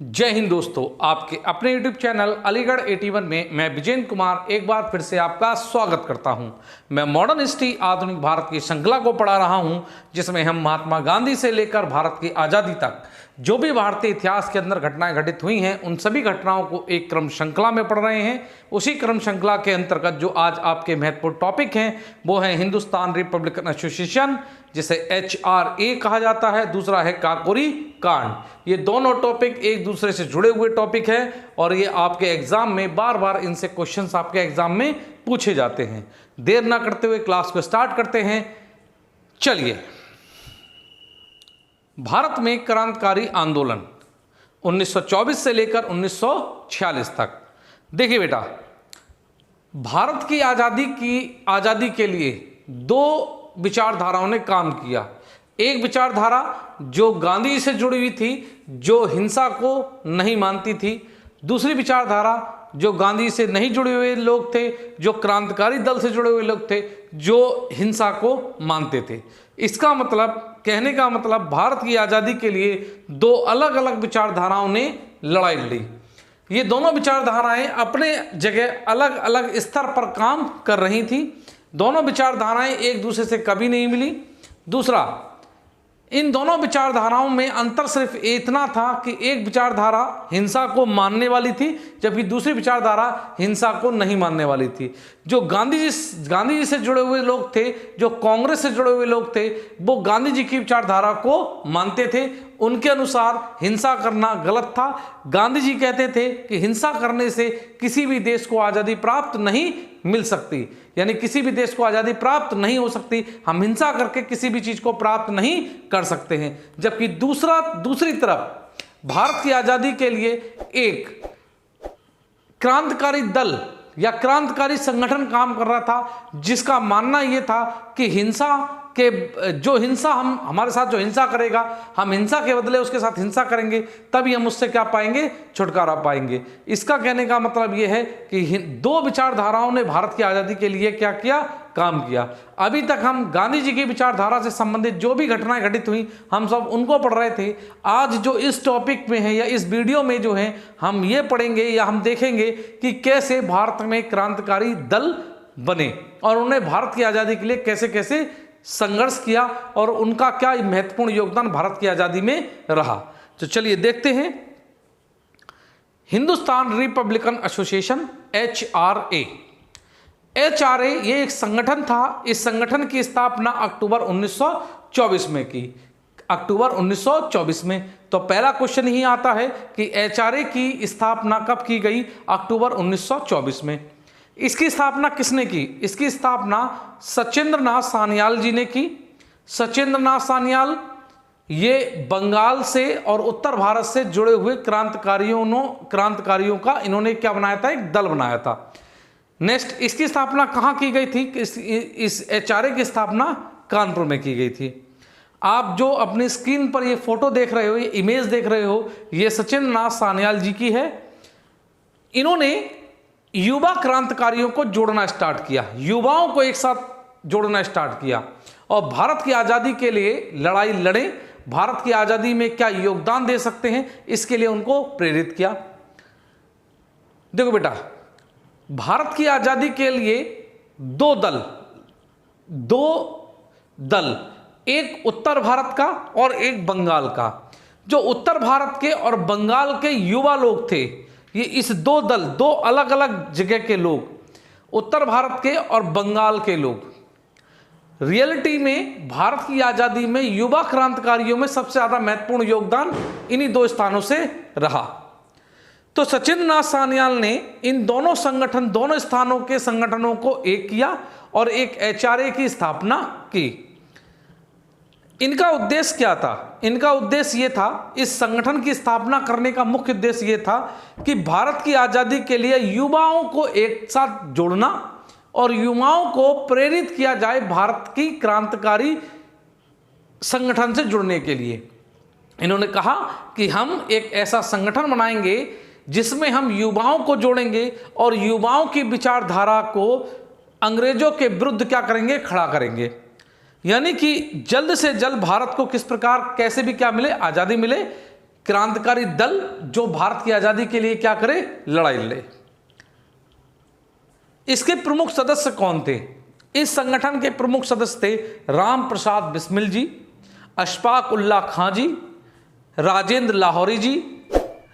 जय हिंद दोस्तों, आपके अपने YouTube चैनल अलीगढ़ 81 में मैं विजेंद्र कुमार एक बार फिर से आपका स्वागत करता हूं। मैं मॉडर्न हिस्ट्री आधुनिक भारत की श्रृंखला को पढ़ा रहा हूं, जिसमें हम महात्मा गांधी से लेकर भारत की आज़ादी तक जो भी भारतीय इतिहास के अंदर घटनाएं घटित हुई हैं उन सभी घटनाओं को एक क्रम श्रृंखला में पढ़ रहे हैं। उसी क्रम श्रृंखला के अंतर्गत जो आज आपके महत्वपूर्ण टॉपिक हैं वो है हिंदुस्तान रिपब्लिकन एसोसिएशन, जिसे HRA कहा जाता है। दूसरा है काकोरी कांड। ये दोनों टॉपिक एक दूसरे से जुड़े हुए टॉपिक हैं और ये आपके एग्जाम में बार बार इनसे क्वेश्चंस आपके एग्जाम में पूछे जाते हैं। देर ना करते हुए क्लास को स्टार्ट करते हैं। चलिए, भारत में क्रांतिकारी आंदोलन 1924 से लेकर 1946 तक। देखिए बेटा, भारत की आज़ादी के लिए दो विचारधाराओं ने काम किया। एक विचारधारा जो गांधी जी से जुड़ी हुई थी, जो हिंसा को नहीं मानती थी। दूसरी विचारधारा जो गांधी से नहीं जुड़े हुए लोग थे, जो क्रांतिकारी दल से जुड़े हुए लोग थे, जो हिंसा को मानते थे। इसका मतलब, कहने का मतलब, भारत की आज़ादी के लिए दो अलग अलग विचारधाराओं ने लड़ाई लड़ी। ये दोनों विचारधाराएं अपने जगह अलग अलग स्तर पर काम कर रही थी। दोनों विचारधाराएं एक दूसरे से कभी नहीं मिली। दूसरा, इन दोनों विचारधाराओं में अंतर सिर्फ इतना था कि एक विचारधारा हिंसा को मानने वाली थी, जबकि दूसरी विचारधारा हिंसा को नहीं मानने वाली थी। जो गांधी जी से जुड़े हुए लोग थे, जो कांग्रेस से जुड़े हुए लोग थे, वो गांधी जी की विचारधारा को मानते थे। उनके अनुसार हिंसा करना गलत था। गांधी जी कहते थे कि हिंसा करने से किसी भी देश को आज़ादी प्राप्त नहीं मिल सकती, यानी किसी भी देश को आज़ादी प्राप्त नहीं हो सकती। हम हिंसा करके किसी भी चीज़ को प्राप्त नहीं कर सकते हैं। जबकि दूसरी तरफ भारत की आज़ादी के लिए एक क्रांतिकारी दल या क्रांतिकारी संगठन काम कर रहा था, जिसका मानना यह था कि हमारे साथ जो हिंसा करेगा, हम हिंसा के बदले उसके साथ हिंसा करेंगे, तभी हम उससे क्या पाएंगे, छुटकारा पाएंगे। इसका कहने का मतलब यह है कि दो विचारधाराओं ने भारत की आज़ादी के लिए क्या किया, काम किया। अभी तक हम गांधी जी की विचारधारा से संबंधित जो भी घटनाएं घटित हुई, हम सब उनको पढ़ रहे थे। आज जो इस टॉपिक में है या इस वीडियो में जो है, हम ये पढ़ेंगे या हम देखेंगे कि कैसे भारत में क्रांतिकारी दल बने और उन्होंने भारत की आज़ादी के लिए कैसे कैसे संघर्ष किया और उनका क्या महत्वपूर्ण योगदान भारत की आज़ादी में रहा। तो चलिए देखते हैं। हिंदुस्तान रिपब्लिकन एसोसिएशन, HRA ये एक संगठन था। इस संगठन की स्थापना अक्टूबर 1924 में की। अक्टूबर 1924 में। तो पहला क्वेश्चन ही आता है कि HRA की स्थापना कब की गई? अक्टूबर 1924 में। इसकी स्थापना किसने की? इसकी स्थापना सचिंद्र नाथ सान्याल जी ने की। सचिंद्र नाथ सान्याल ये बंगाल से और उत्तर भारत से जुड़े हुए क्रांतिकारियों का इन्होंने क्या बनाया था? एक दल बनाया था। नेक्स्ट, इसकी स्थापना कहाँ की गई थी? इस HRA की स्थापना कानपुर में की गई थी। आप जो अपनी स्क्रीन पर ये फोटो देख रहे हो, ये इमेज देख रहे हो, ये सचिंद्र नाथ सान्याल जी की है। इन्होंने युवा क्रांतिकारियों को जोड़ना स्टार्ट किया, युवाओं को एक साथ जोड़ना स्टार्ट किया और भारत की आज़ादी के लिए लड़ाई लड़े, भारत की आज़ादी में क्या योगदान दे सकते हैं, इसके लिए उनको प्रेरित किया। देखो बेटा, भारत की आज़ादी के लिए दो दल, एक उत्तर भारत का और एक बंगाल का। जो उत्तर भारत के और बंगाल के युवा लोग थे, ये इस दो अलग अलग जगह के लोग, उत्तर भारत के और बंगाल के लोग, रियलिटी में भारत की आज़ादी में युवा क्रांतिकारियों में सबसे ज़्यादा महत्वपूर्ण योगदान इन्हीं दो स्थानों से रहा। तो सचिंद्र नाथ सान्याल ने इन दोनों स्थानों के संगठनों को एक किया और एक HRA की स्थापना की। इनका उद्देश्य क्या था? इनका उद्देश्य ये था, इस संगठन की स्थापना करने का मुख्य उद्देश्य ये था कि भारत की आज़ादी के लिए युवाओं को एक साथ जोड़ना और युवाओं को प्रेरित किया जाए भारत की क्रांतिकारी संगठन से जुड़ने के लिए। इन्होंने कहा कि हम एक ऐसा संगठन बनाएंगे जिसमें हम युवाओं को जोड़ेंगे और युवाओं की विचारधारा को अंग्रेजों के विरुद्ध क्या करेंगे, खड़ा करेंगे। यानी कि जल्द से जल्द भारत को किस प्रकार कैसे भी क्या मिले, आज़ादी मिले, क्रांतिकारी दल जो भारत की आजादी के लिए क्या करे, लड़ाई लड़े। इसके प्रमुख सदस्य कौन थे? इस संगठन के प्रमुख सदस्य थे राम प्रसाद बिस्मिल जी, अशफाक उल्लाह खां जी, राजेंद्र लाहौरी जी,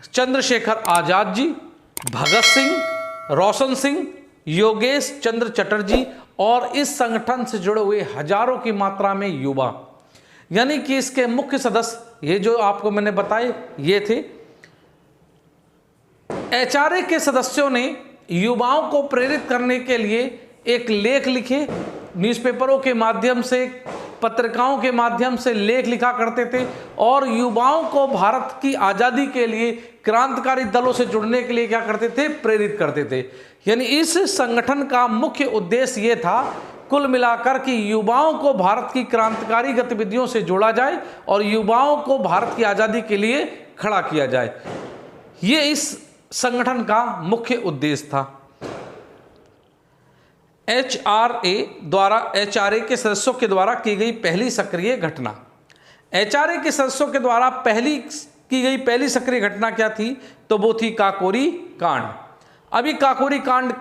चंद्रशेखर आजाद जी, भगत सिंह, रोशन सिंह, योगेश चंद्र चटर्जी और इस संगठन से जुड़े हुए हजारों की मात्रा में युवा। यानी कि इसके मुख्य सदस्य ये जो आपको मैंने बताए ये थे। एचआरए के सदस्यों ने युवाओं को प्रेरित करने के लिए एक लेख लिखे, न्यूज़पेपरों के माध्यम से, पत्रिकाओं के माध्यम से लेख लिखा करते थे और युवाओं को भारत की आज़ादी के लिए क्रांतिकारी दलों से जुड़ने के लिए क्या करते थे, प्रेरित करते थे। यानी इस संगठन का मुख्य उद्देश्य ये था कुल मिलाकर कि युवाओं को भारत की क्रांतिकारी गतिविधियों से जोड़ा जाए और युवाओं को भारत की आज़ादी के लिए खड़ा किया जाए। ये इस संगठन का मुख्य उद्देश्य था। एचआरए के सदस्यों के द्वारा की गई पहली सक्रिय घटना। एचआरए के सदस्यों के द्वारा की गई पहली सक्रिय घटना क्या थी? तो वो थी काकोरी कांड। अभी काकोरी कांड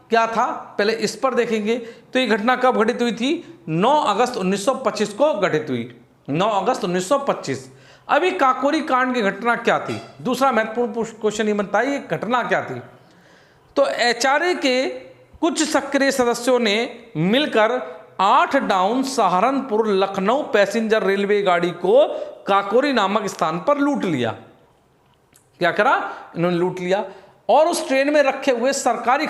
क्या था पहले इस पर देखेंगे। तो ये घटना कब घटित हुई थी? 9 अगस्त 1925 को घटित हुई। 9 अगस्त 1925। अभी काकोरी कांड की घटना क्या थी? दूसरा महत्वपूर्ण क्वेश्चन ये बनता है, ये घटना क्या थी? तो एचआरए के कुछ सक्रिय सदस्यों ने मिलकर 8 down Saharanpur Lucknow passenger railway गाड़ी को काकोरी नामक स्थान पर लूट लिया। क्या करा? इन्होंने लूट लिया और उस ट्रेन में रखे हुए सरकारी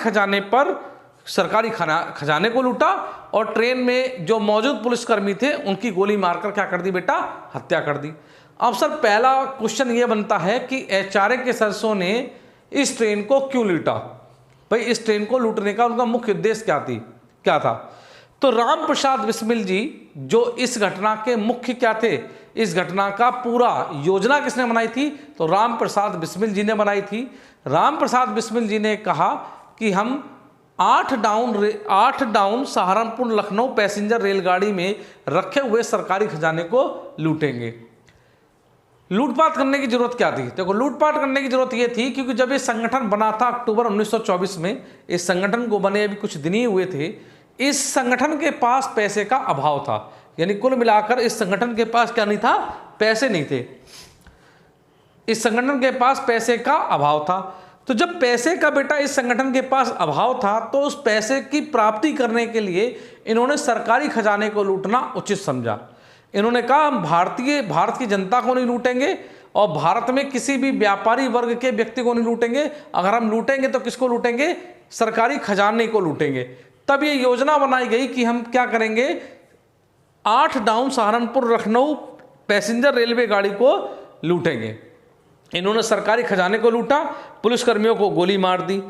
खजाने को लूटा और ट्रेन में जो मौजूद पुलिसकर्मी थे उनकी गोली मारकर क्या कर दी बेटा? हत्या कर दी। अब सर पहला क्वेश्चन ये बनता है कि एचआरए के सदस्यों ने इस ट्रेन को क्यों लूटा? भाई इस ट्रेन को लूटने का उनका मुख्य उद्देश्य क्या था? तो राम प्रसाद बिस्मिल जी जो इस घटना के मुख्य क्या थे, इस घटना का पूरा योजना किसने बनाई थी? तो राम प्रसाद बिस्मिल जी ने बनाई थी। राम प्रसाद बिस्मिल जी ने कहा कि हम 8 डाउन सहारनपुर लखनऊ पैसेंजर रेलगाड़ी में रखे हुए सरकारी खजाने को लूटेंगे। लूटपाट करने की जरूरत क्या थी? देखो लूटपाट करने की जरूरत यह थी क्योंकि जब ये संगठन बना था अक्टूबर 1924 में, इस संगठन को बने अभी कुछ दिन ही हुए थे, इस संगठन के पास पैसे का अभाव था। यानी कुल मिलाकर इस संगठन के पास क्या नहीं था? पैसे नहीं थे। इस संगठन के पास पैसे का अभाव था। तो जब पैसे का बेटा इस संगठन के पास अभाव था तो उस पैसे की प्राप्ति करने के लिए इन्होंने सरकारी खजाने को लूटना उचित समझा। इन्होंने कहा हम भारत की जनता को नहीं लूटेंगे और भारत में किसी भी व्यापारी वर्ग के व्यक्ति को नहीं लूटेंगे। अगर हम लूटेंगे तो किसको लूटेंगे? सरकारी खजाने को लूटेंगे। तब ये योजना बनाई गई कि हम क्या करेंगे, 8 down Saharanpur Lucknow passenger railway गाड़ी को लूटेंगे। इन्होंने सरकारी खजाने को लूटा, पुलिसकर्मियों को गोली मार दी।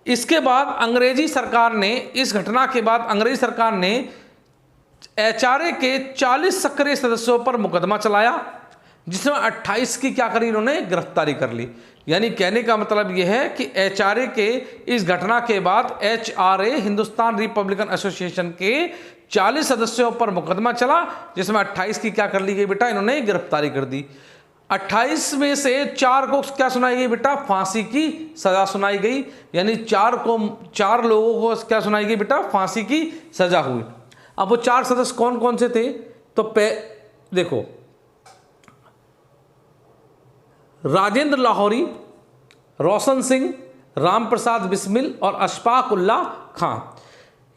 इसके बाद अंग्रेजी सरकार ने, इस घटना के बाद अंग्रेजी सरकार ने एचआरए के 40 सक्रिय सदस्यों पर मुकदमा चलाया, जिसमें 28 की क्या करी? इन्होंने गिरफ्तारी कर ली। यानी कहने का मतलब यह है कि एचआरए के इस घटना के बाद एचआरए हिंदुस्तान रिपब्लिकन एसोसिएशन के 40 सदस्यों पर मुकदमा चला, जिसमें 28 की क्या कर ली गई बेटा? इन्होंने गिरफ्तारी कर दी। 28 में से 4 को क्या सुनाई गई बेटा? फांसी की सजा सुनाई गई। यानी 4 लोगों को क्या सुनाई गई बेटा? फांसी की सजा हुई। अब वो 4 सदस्य कौन कौन से थे? तो देखो, राजेंद्र लाहौरी, रोशन सिंह, राम प्रसाद बिस्मिल और अशफाक उल्लाह खां।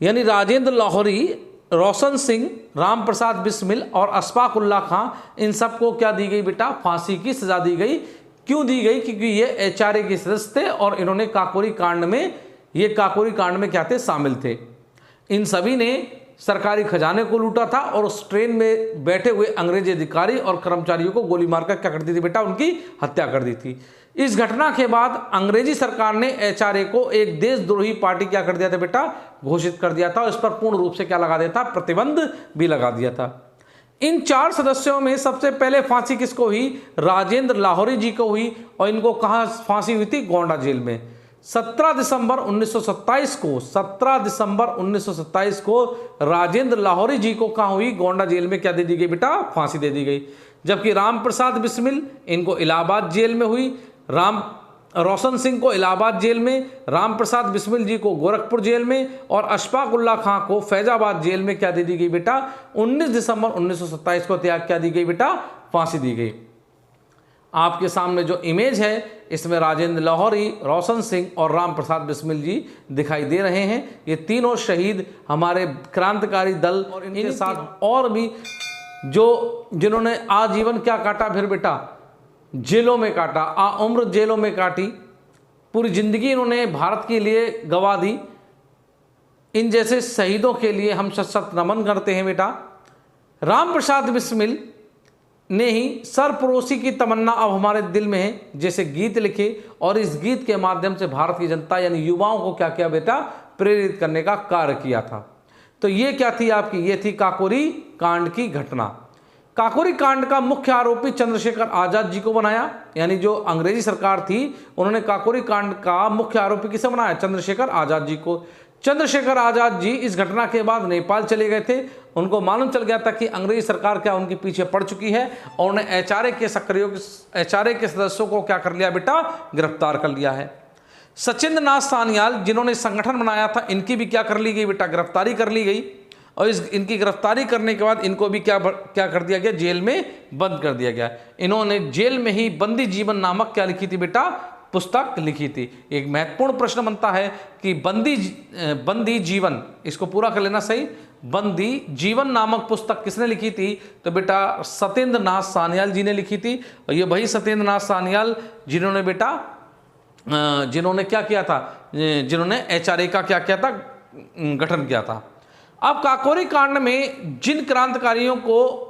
यानी राजेंद्र लाहौरी, रोशन सिंह, राम प्रसाद बिस्मिल और अशफाक उल्लाह खां, इन सबको क्या दी गई बेटा? फांसी की सजा दी गई। क्यों दी गई? क्योंकि ये एचआरए के सदस्य थे और इन्होंने काकोरी कांड में क्या थे? शामिल थे। इन सभी ने सरकारी खजाने को लूटा था और उस ट्रेन में बैठे हुए अंग्रेजी अधिकारी और कर्मचारियों को गोली मारकर क्या कर दी थी बेटा? उनकी हत्या कर दी थी। इस घटना के बाद अंग्रेजी सरकार ने एचआरए को एक देशद्रोही पार्टी क्या कर दिया था बेटा? घोषित कर दिया था। इस पर पूर्ण रूप से क्या लगा दिया था? प्रतिबंध भी लगा दिया था। इन 4 सदस्यों में सबसे पहले फांसी किसको हुई? राजेंद्र लाहौरी जी को हुई। और इनको कहाँ फांसी हुई थी? गोंडा जेल में। 17 दिसंबर 1927 को राजेंद्र लाहौरी जी को कहाँ हुई? गोंडा जेल में क्या दे दी गई बेटा? फांसी दे दी गई। जबकि राम प्रसाद बिस्मिल इनको इलाहाबाद जेल में हुई, रोशन सिंह को इलाहाबाद जेल में, राम प्रसाद बिस्मिल जी को गोरखपुर जेल में और अशफाक उल्लाह खां को फैजाबाद जेल में क्या दे दी गई बेटा, 19 दिसंबर 1927 को क्या दी गई बेटा, फांसी दी गई। आपके सामने जो इमेज है इसमें राजेंद्र लाहौरी, रोशन सिंह और राम प्रसाद बिस्मिल जी दिखाई दे रहे हैं। ये तीनों शहीद हमारे क्रांतिकारी दल और इनके साथ और भी जिन्होंने आजीवन क्या काटा फिर बेटा, जेलों में काटा, उम्र जेलों में काटी, पूरी जिंदगी इन्होंने भारत के लिए गवा दी। इन जैसे शहीदों के लिए हम सत सत नमन करते हैं बेटा। राम प्रसाद बिस्मिल ने ही सरफरोशी की तमन्ना अब हमारे दिल में है जैसे गीत लिखे और इस गीत के माध्यम से भारत की जनता यानी युवाओं को क्या किया बेटा, प्रेरित करने का कार्य किया था। तो ये क्या थी आपकी, ये थी काकोरी कांड की घटना। काकोरी कांड का मुख्य आरोपी चंद्रशेखर आजाद जी को बनाया, यानी जो अंग्रेजी सरकार थी उन्होंने काकोरी कांड का मुख्य आरोपी किसे बनाया, चंद्रशेखर आजाद जी को। चंद्रशेखर आजाद जी इस घटना के बाद नेपाल चले गए थे। उनको मालूम चल गया था कि अंग्रेजी सरकार क्या उनके पीछे पड़ चुकी है और उन्हें एचआरए के सदस्यों को क्या कर लिया बेटा, गिरफ्तार कर लिया है। सचिंद्र नाथ सान्याल जिन्होंने संगठन बनाया था, इनकी भी क्या कर ली गई बेटा, गिरफ्तारी कर ली गई। और इनकी गिरफ्तारी करने के बाद इनको भी क्या कर दिया गया, जेल में बंद कर दिया गया। इन्होंने जेल में ही बंदी जीवन नामक क्या लिखी थी बेटा, पुस्तक लिखी थी। एक महत्वपूर्ण प्रश्न बनता है कि बंदी जीवन, इसको पूरा कर लेना सही, बंदी जीवन नामक पुस्तक किसने लिखी थी, तो बेटा सत्येंद्र नाथ सान्याल जी ने लिखी थी। और ये वही सत्येंद्र नाथ सान्याल जिन्होंने बेटा जिन्होंने क्या किया था, जिन्होंने एचआरए का क्या किया था, गठन किया था। अब काकोरी कांड में जिन क्रांतिकारियों को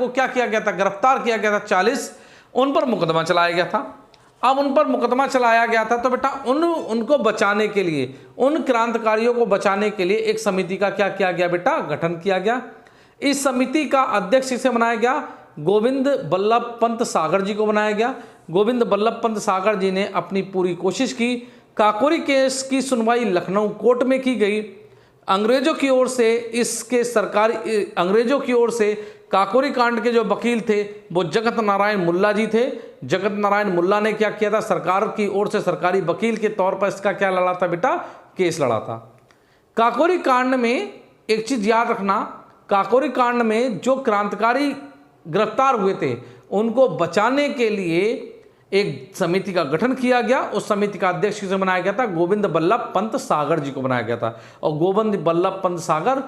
क्या किया गया था, गिरफ्तार किया गया था 40, उन पर मुकदमा चलाया गया था। अब उन पर मुकदमा चलाया गया था तो बेटा उनको बचाने के लिए, उन क्रांतिकारियों को बचाने के लिए एक समिति का क्या किया गया बेटा, गठन किया गया। इस समिति का अध्यक्ष किसे बनाया गया, गोविंद बल्लभ पंत सागर जी को बनाया गया। गोविंद बल्लभ पंत सागर जी ने अपनी पूरी कोशिश की। काकोरी केस की सुनवाई लखनऊ कोर्ट में की गई। अंग्रेजों की ओर से काकोरी कांड के जो वकील थे वो जगत नारायण मुल्ला जी थे। जगत नारायण मुल्ला ने क्या किया था, सरकार की ओर से सरकारी वकील के तौर पर इसका क्या लड़ा था बेटा, केस लड़ा था। काकोरी कांड में एक चीज याद रखना, काकोरी कांड में जो क्रांतिकारी गिरफ्तार हुए थे उनको बचाने के लिए एक समिति का गठन किया गया। उस समिति का अध्यक्ष किसे बनाया गया था, गोविंद बल्लभ पंत सागर जी को बनाया गया था। और गोविंद बल्लभ पंत सागर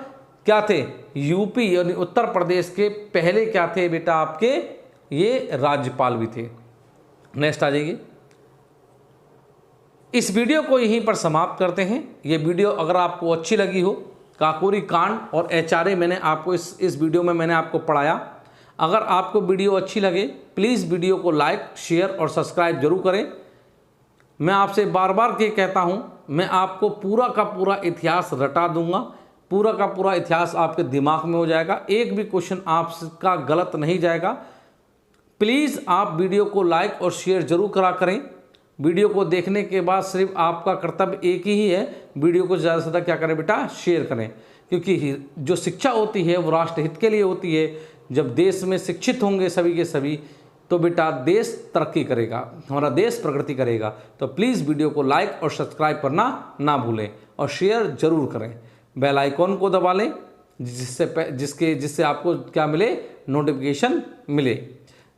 क्या थे, यूपी यानी उत्तर प्रदेश के पहले क्या थे बेटा, आपके ये राज्यपाल भी थे। नेक्स्ट आ जाइए। इस वीडियो को यहीं पर समाप्त करते हैं। ये वीडियो अगर आपको अच्छी लगी हो, काकोरी कांड और एचआरए मैंने आपको इस वीडियो में मैंने आपको पढ़ाया। अगर आपको वीडियो अच्छी लगे प्लीज़ वीडियो को लाइक, शेयर और सब्सक्राइब जरूर करें। मैं आपसे बार बार ये कहता हूँ, मैं आपको पूरा का पूरा इतिहास रटा दूंगा, पूरा का पूरा इतिहास आपके दिमाग में हो जाएगा, एक भी क्वेश्चन आपका गलत नहीं जाएगा। प्लीज़ आप वीडियो को लाइक और शेयर जरूर करा करें। वीडियो को देखने के बाद सिर्फ आपका कर्तव्य एक ही है, वीडियो को ज़्यादा से ज़्यादा क्या करें बेटा, शेयर करें। क्योंकि जो शिक्षा होती है वो राष्ट्रहित के लिए होती है। जब देश में शिक्षित होंगे सभी के सभी तो बेटा देश तरक्की करेगा, हमारा देश प्रगति करेगा। तो प्लीज़ वीडियो को लाइक और सब्सक्राइब करना ना भूलें और शेयर जरूर करें। बेल आइकॉन को दबा लें जिससे आपको क्या मिले, नोटिफिकेशन मिले।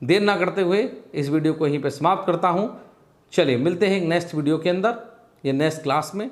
देर ना करते हुए इस वीडियो को यहीं पे समाप्त करता हूँ। चलिए मिलते हैं नेक्स्ट वीडियो के अंदर या नेक्स्ट क्लास में।